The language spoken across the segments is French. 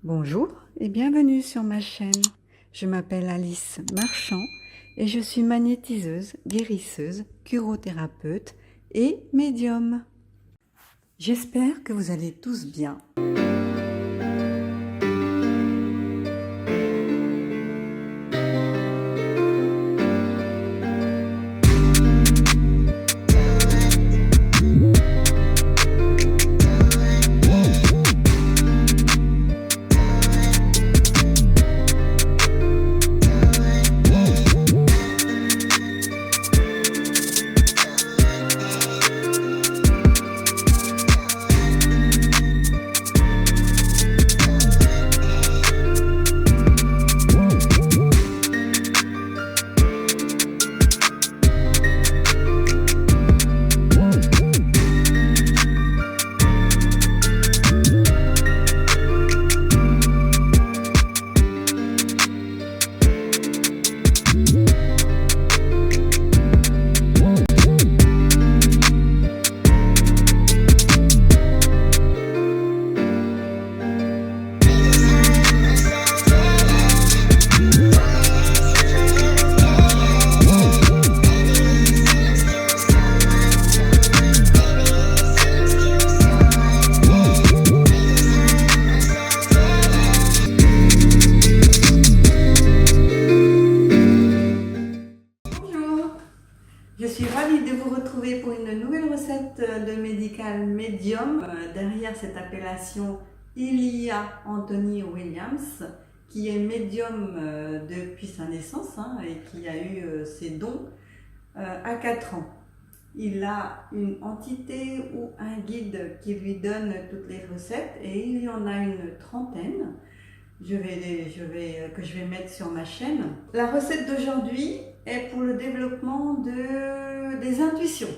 Bonjour et bienvenue sur ma chaîne. Je m'appelle Alice Marchand et je suis magnétiseuse, guérisseuse, curothérapeute et médium. J'espère que vous allez tous bien. Je suis ravie de vous retrouver pour une nouvelle recette de Medical Medium. Derrière cette appellation, il y a Anthony Williams, qui est médium depuis sa naissance et qui a eu ses dons à 4 ans. Il a une entité ou un guide qui lui donne toutes les recettes et il y en a une trentaine que je vais mettre sur ma chaîne. La recette d'aujourd'hui est pour le développement des intuitions,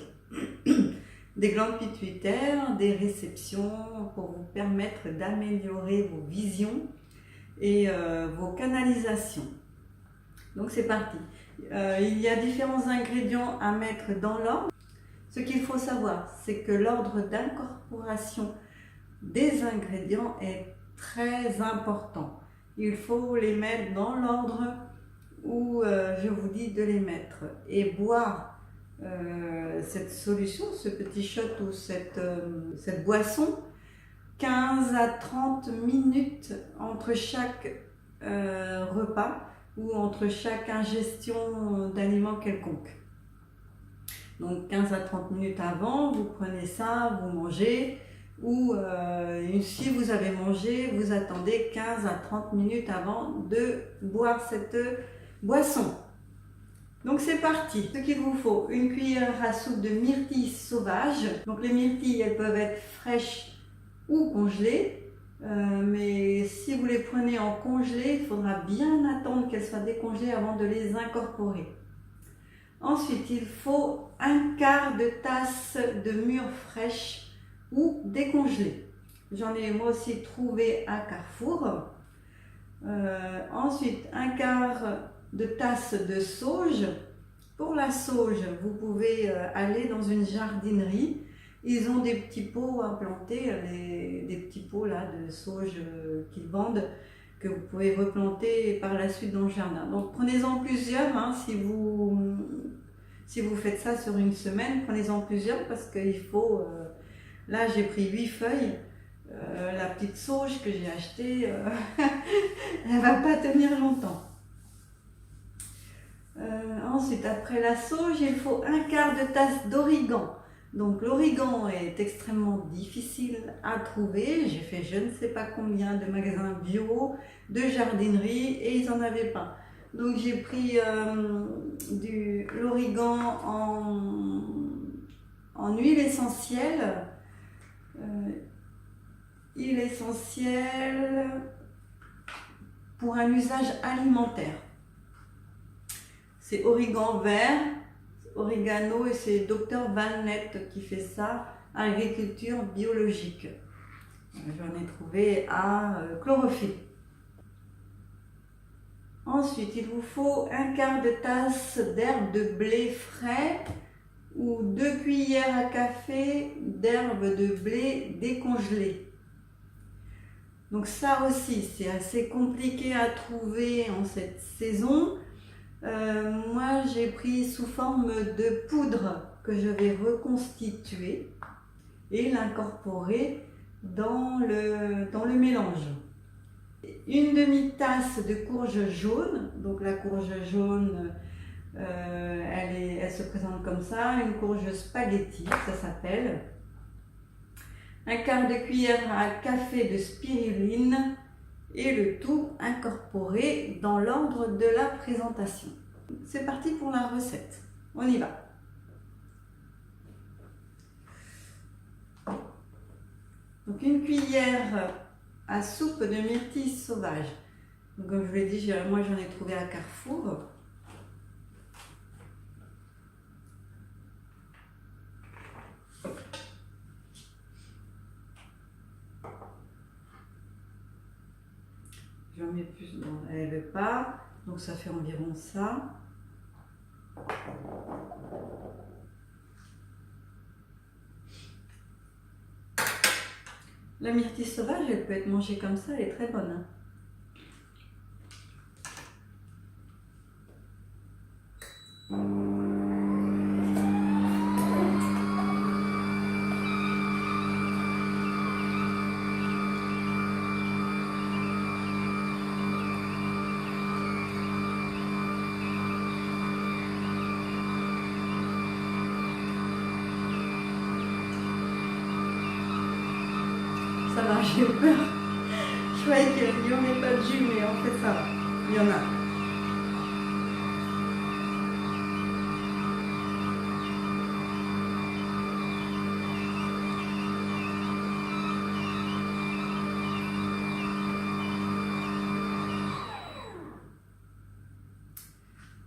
des glandes pituitaires, des réceptions pour vous permettre d'améliorer vos visions et vos canalisations. Donc c'est parti. Il y a différents ingrédients à mettre dans l'ordre. Ce qu'il faut savoir, c'est que l'ordre d'incorporation des ingrédients est très important. Il faut les mettre dans l'ordre où je vous dis de les mettre et boire cette solution, ce petit shot ou cette boisson 15 à 30 minutes entre chaque repas ou entre chaque ingestion d'aliments quelconque. Donc 15 à 30 minutes avant, vous prenez ça, vous mangez, ou si vous avez mangé, vous attendez 15 à 30 minutes avant de boire cette boisson. Donc c'est parti. Ce qu'il vous faut, une cuillère à soupe de myrtilles sauvages. Donc les myrtilles, elles peuvent être fraîches ou congelées, mais si vous les prenez en congelé, il faudra bien attendre qu'elles soient décongelées avant de les incorporer. Ensuite, il faut un quart de tasse de mûre fraîche ou décongelée. J'en ai moi aussi trouvé à Carrefour. Ensuite, un quart de tasse de sauge. Pour la sauge, vous pouvez aller dans une jardinerie. Ils ont des petits pots à planter, des petits pots là de sauge qu'ils vendent, que vous pouvez replanter par la suite dans le jardin. Donc prenez-en plusieurs si vous faites ça sur une semaine, prenez-en plusieurs parce qu'il faut... là j'ai pris 8 feuilles. La petite sauge que j'ai achetée, elle va pas tenir longtemps. Ensuite, après la sauge, il faut un quart de tasse d'origan. Donc l'origan est extrêmement difficile à trouver. J'ai fait je ne sais pas combien de magasins bio, de jardinerie et ils n'en avaient pas. Donc j'ai pris l'origan en huile essentielle. Huile essentielle pour un usage alimentaire. C'est origan vert, oregano, et c'est Dr Valnette qui fait ça, agriculture biologique. J'en ai trouvé à Chlorophylle. Ensuite, il vous faut un quart de tasse d'herbes de blé frais ou 2 cuillères à café d'herbes de blé décongelées. Donc ça aussi, c'est assez compliqué à trouver en cette saison. Moi, j'ai pris sous forme de poudre que je vais reconstituer et l'incorporer dans le mélange. Une demi-tasse de courge jaune, donc la courge jaune, elle se présente comme ça, une courge spaghetti, ça s'appelle. Un quart de cuillère à café de spiruline et le tout incorporé dans l'ordre de la présentation. C'est parti pour la recette, on y va. Donc une cuillère à soupe de myrtille sauvage. Donc comme je vous l'ai dit, moi j'en ai trouvé à Carrefour. J'en mets plus, bon, elle ne veut pas, donc ça fait environ ça. La myrtille sauvage, elle peut être mangée comme ça, elle est très bonne. Hein. Ça va, j'ai eu peur. Je croyais qu'il n'y en ait pas de jus, mais en fait ça va. Il y en a.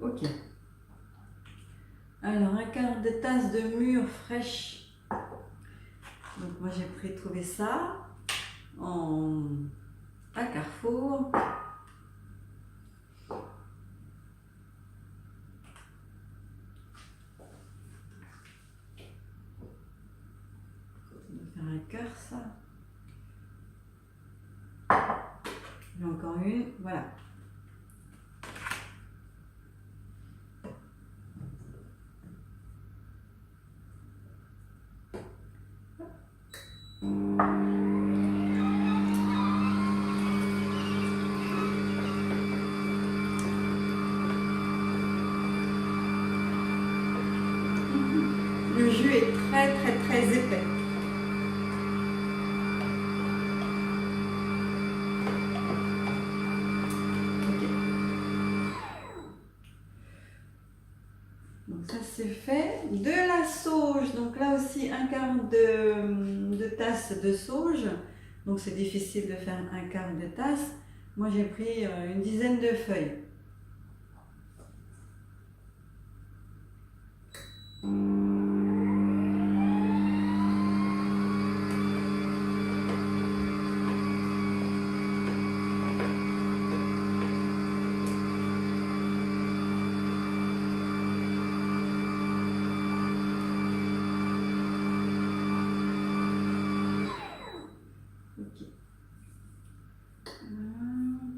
Ok. Alors, un quart de tasse de mûre fraîche. Donc moi j'ai trouvé ça à Carrefour. On va faire un cœur ça. Et encore une, voilà. Le jus est très épais. Ok. Donc ça c'est fait. De la sauge, donc là aussi un quart de tasse de sauge. Donc c'est difficile de faire un quart de tasse. Moi j'ai pris une dizaine de feuilles.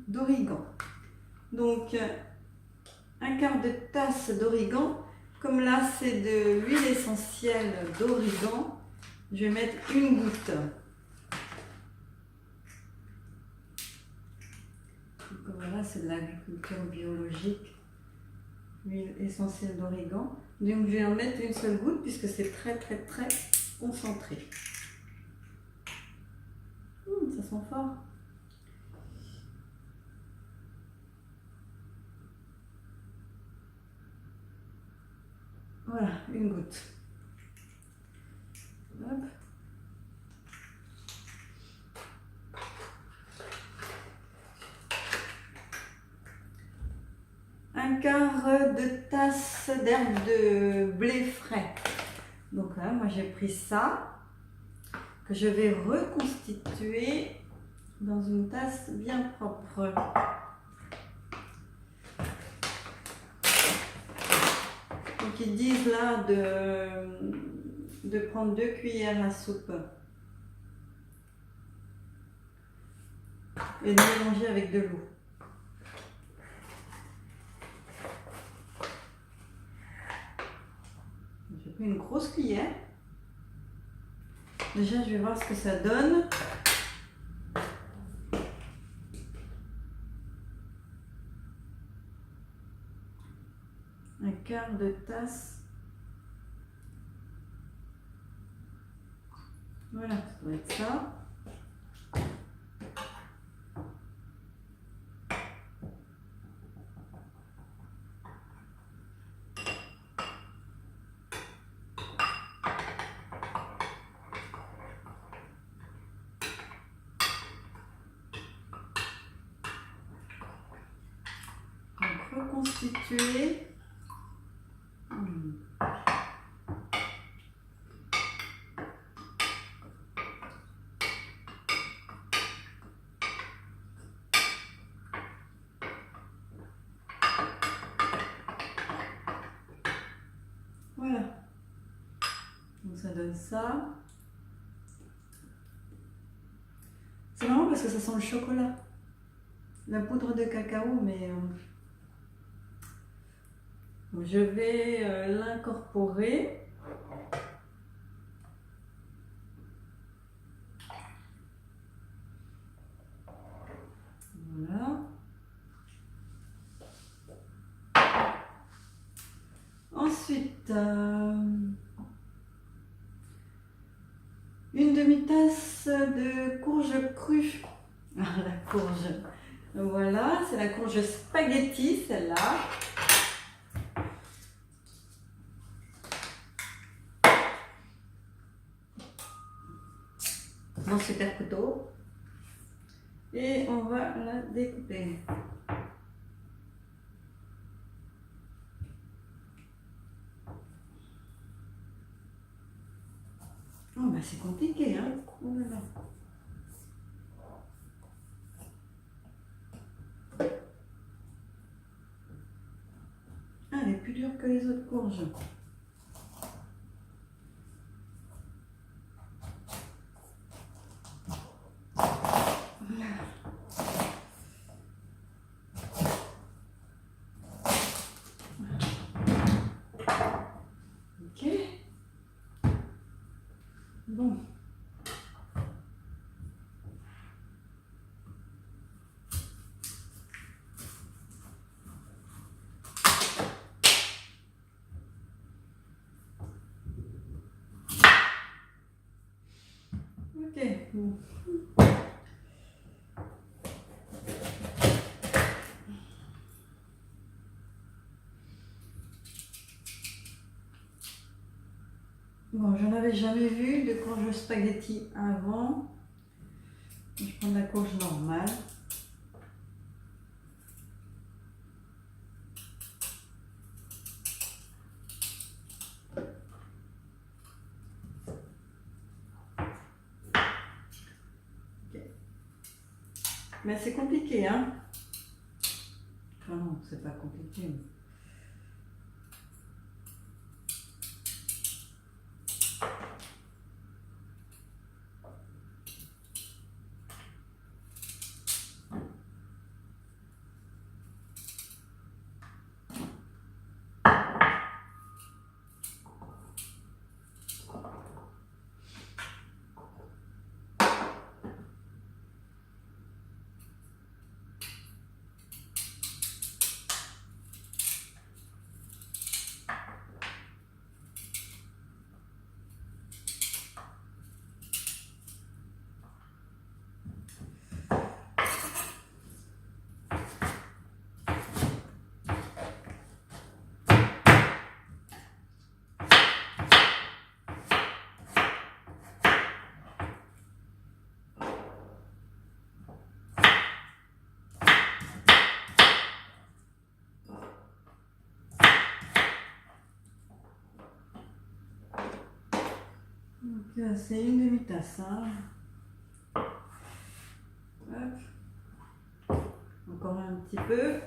D'origan. Donc un quart de tasse d'origan. Comme là c'est de l'huile essentielle d'origan, je vais mettre une goutte. Donc voilà, c'est de l'agriculture biologique, l'huile essentielle d'origan. Donc je vais en mettre une seule goutte puisque c'est très concentré. Ça sent fort. Voilà, une goutte. Hop. Un quart de tasse d'herbe de blé frais. Donc là, moi j'ai pris ça, que je vais reconstituer dans une tasse bien propre. Donc ils disent là de prendre 2 cuillères à soupe et de mélanger avec de l'eau. J'ai pris une grosse cuillère. Déjà, je vais voir ce que ça donne. Un quart de tasse. Voilà, ça doit être ça. Donc, reconstituer. Voilà. Donc ça donne ça. C'est marrant parce que ça sent le chocolat. La poudre de cacao, mais je vais l'incorporer. Voilà. Ensuite, une demi-tasse de courge crue. Ah, la courge. Voilà, c'est la courge spaghetti, celle-là. Mon super couteau. Et on va la découper. Oh, bah c'est compliqué, hein? Oh là là. Ah, elle est plus dure que les autres courges. Ok. Bon. Ok. Bon, j'en avais jamais vu de courge spaghetti avant. Je prends de la courge normale. Okay. Mais c'est compliqué, hein? Enfin non, c'est pas compliqué. Donc c'est une demi-tasse. Hein. Hop. Encore un petit peu.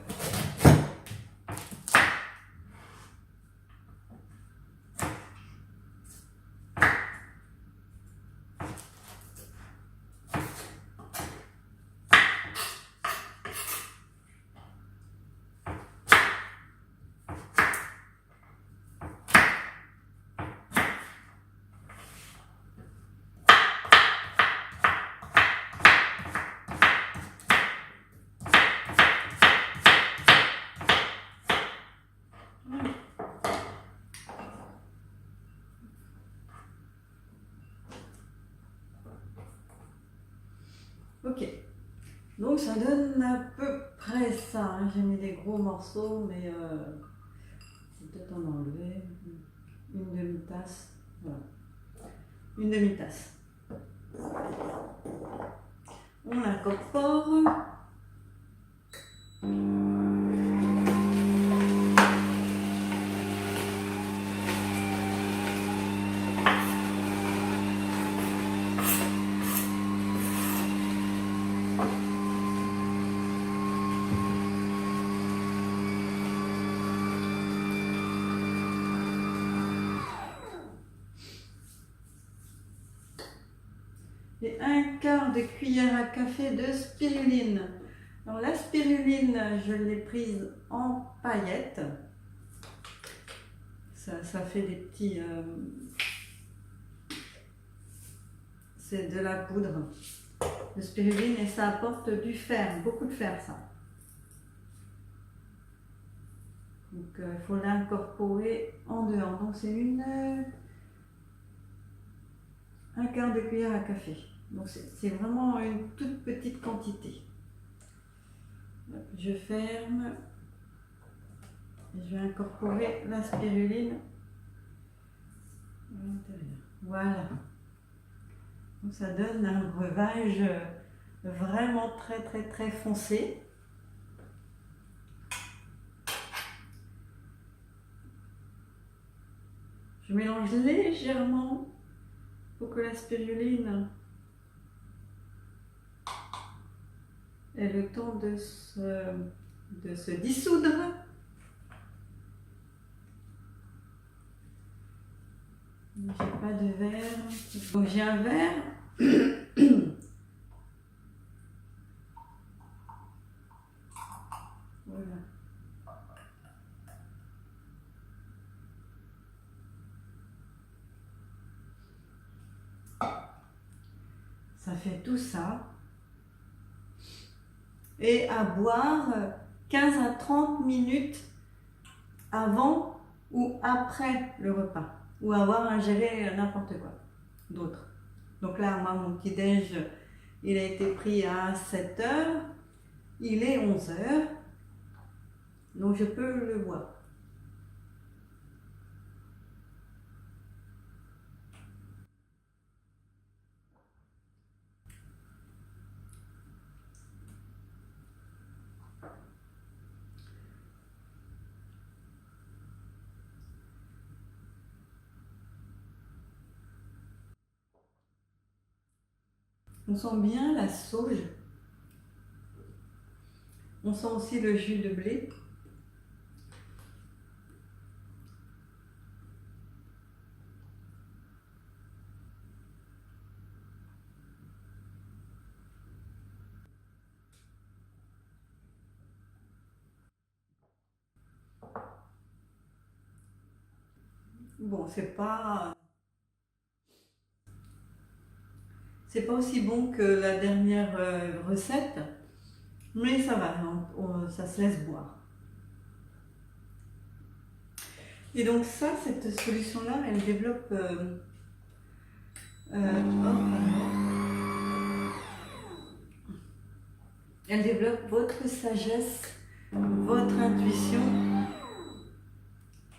Donc ça donne à peu près ça, hein. J'ai mis des gros morceaux, mais je vais peut-être en enlever une demi-tasse. Voilà. Une demi-tasse. On l'incorpore. Et un quart de cuillère à café de spiruline. Alors la spiruline, je l'ai prise en paillettes. Ça fait des petits... c'est de la poudre de spiruline et ça apporte du fer, beaucoup de fer ça. Donc il faut l'incorporer en dehors. Donc c'est un quart de cuillère à café. Donc c'est vraiment une toute petite quantité. Je ferme et je vais incorporer la spiruline à l'intérieur. Voilà. Donc ça donne un breuvage vraiment très foncé. Je mélange légèrement pour que la spiruline ait le temps de se dissoudre. J'ai pas de verre. Donc j'ai un verre. Voilà. Ça fait tout ça. Et à boire 15 à 30 minutes avant ou après le repas. Ou avoir ingéré n'importe quoi d'autre. Donc là, moi, mon petit-déj, il a été pris à 7 h. Il est 11 h. Donc je peux le boire. On sent bien la sauge. On sent aussi le jus de blé. Bon, c'est pas aussi bon que la dernière recette, mais ça va, ça se laisse boire. Et donc ça, cette solution-là, elle développe elle développe votre sagesse, votre intuition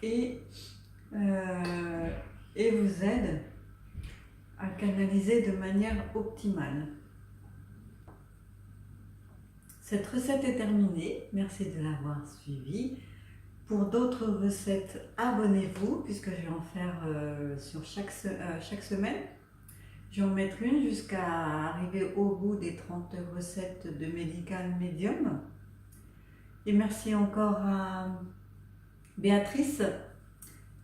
et vous aide à canaliser de manière optimale. Cette recette est terminée. Merci de l'avoir suivie. Pour d'autres recettes, abonnez-vous puisque je vais en faire sur chaque semaine. Je vais en mettre une jusqu'à arriver au bout des 30 recettes de Medical Medium. Et merci encore à Béatrice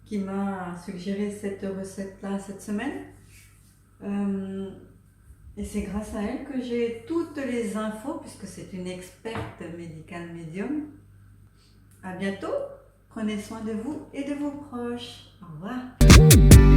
qui m'a suggéré cette recette-là cette semaine. Et c'est grâce à elle que j'ai toutes les infos puisque c'est une experte Medical Medium. À bientôt, prenez soin de vous et de vos proches. Au revoir.